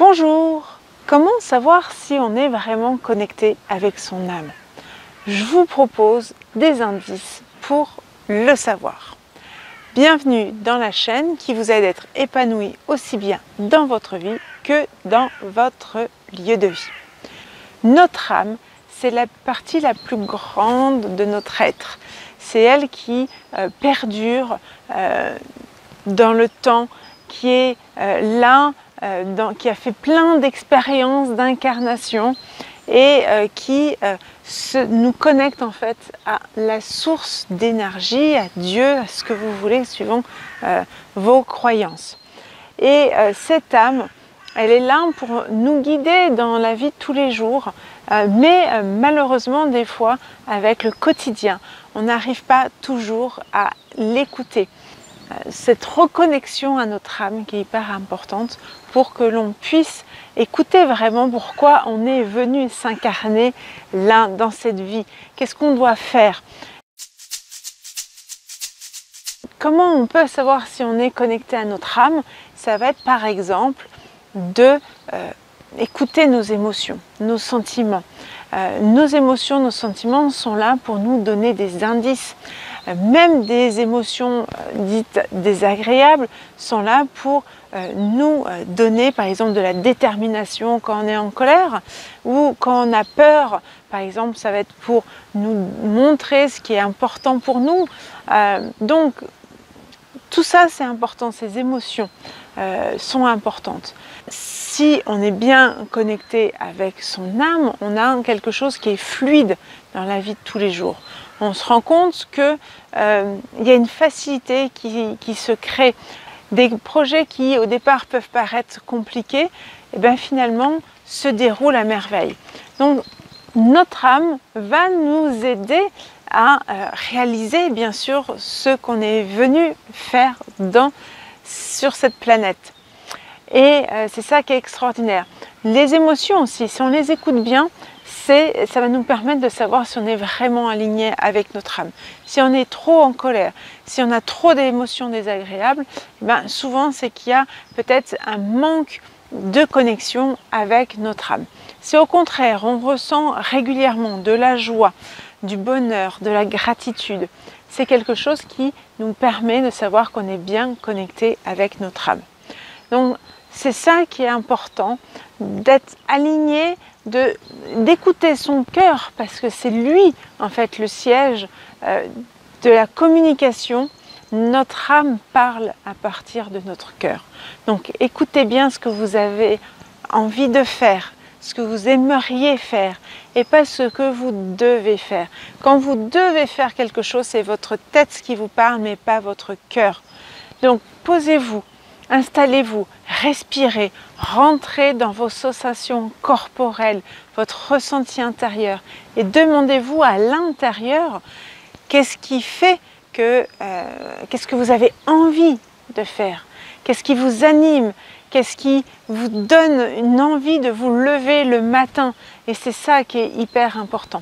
Bonjour! Comment savoir si on est vraiment connecté avec son âme? Je vous propose des indices pour le savoir. Bienvenue dans la chaîne qui vous aide à être épanoui aussi bien dans votre vie que dans votre lieu de vie. Notre âme, c'est la partie la plus grande de notre être. C'est elle qui perdure dans le temps, qui est là, qui a fait plein d'expériences, d'incarnations et qui nous connecte en fait à la source d'énergie, à Dieu, à ce que vous voulez, suivant vos croyances. Et cette âme, elle est là pour nous guider dans la vie de tous les jours, mais malheureusement des fois avec le quotidien, on n'arrive pas toujours à l'écouter. Cette reconnexion à notre âme qui est hyper importante pour que l'on puisse écouter vraiment pourquoi on est venu s'incarner là dans cette vie. Qu'est-ce qu'on doit faire? Comment on peut savoir si on est connecté à notre âme? Ça va être par exemple de écouter nos émotions, nos sentiments. Nos émotions, nos sentiments sont là pour nous donner des indices. Même des émotions dites désagréables sont là pour nous donner par exemple de la détermination quand on est en colère ou quand on a peur. Par exemple, ça va être pour nous montrer ce qui est important pour nous. Donc tout ça c'est important, ces émotions sont importantes. Si on est bien connecté avec son âme, on a quelque chose qui est fluide dans la vie de tous les jours. On se rend compte qu'il y a une facilité qui se crée. Des projets qui au départ peuvent paraître compliqués, et bien finalement se déroulent à merveille. Donc notre âme va nous aider à réaliser bien sûr ce qu'on est venu faire sur cette planète. Et c'est ça qui est extraordinaire. Les émotions aussi, si on les écoute bien, ça va nous permettre de savoir si on est vraiment aligné avec notre âme. Si on est trop en colère, si on a trop d'émotions désagréables, ben souvent c'est qu'il y a peut-être un manque de connexion avec notre âme. Si au contraire on ressent régulièrement de la joie, du bonheur, de la gratitude, c'est quelque chose qui nous permet de savoir qu'on est bien connecté avec notre âme. Donc c'est ça qui est important, d'être aligné, d'écouter son cœur, parce que c'est lui en fait le siège de la communication. Notre âme parle à partir de notre cœur. Donc écoutez bien ce que vous avez envie de faire, ce que vous aimeriez faire et pas ce que vous devez faire. Quand vous devez faire quelque chose, c'est votre tête qui vous parle mais pas votre cœur. Donc posez-vous, installez-vous, respirez, rentrez dans vos sensations corporelles, votre ressenti intérieur et demandez-vous à l'intérieur qu'est-ce qui fait qu'est-ce que vous avez envie de faire, qu'est-ce qui vous anime, qu'est-ce qui vous donne une envie de vous lever le matin. Et c'est ça qui est hyper important.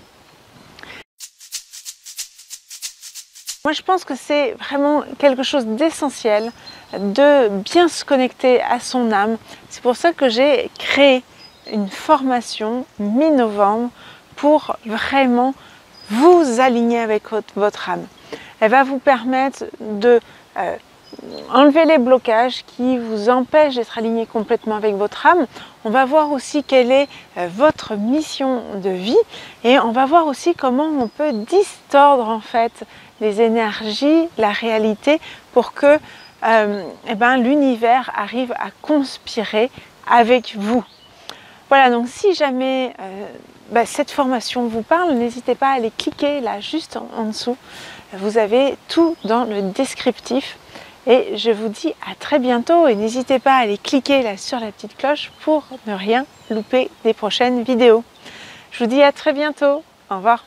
Moi, je pense que c'est vraiment quelque chose d'essentiel de bien se connecter à son âme. C'est pour ça que j'ai créé une formation mi-novembre pour vraiment vous aligner avec votre âme. Elle va vous permettre de enlever les blocages qui vous empêchent d'être aligné complètement avec votre âme. On va voir aussi quelle est votre mission de vie et on va voir aussi comment on peut distordre en fait les énergies, la réalité pour que l'univers arrive à conspirer avec vous. Voilà, donc si jamais cette formation vous parle, n'hésitez pas à aller cliquer là juste en dessous. Vous avez tout dans le descriptif. Et je vous dis à très bientôt et n'hésitez pas à aller cliquer là sur la petite cloche pour ne rien louper des prochaines vidéos. Je vous dis à très bientôt. Au revoir.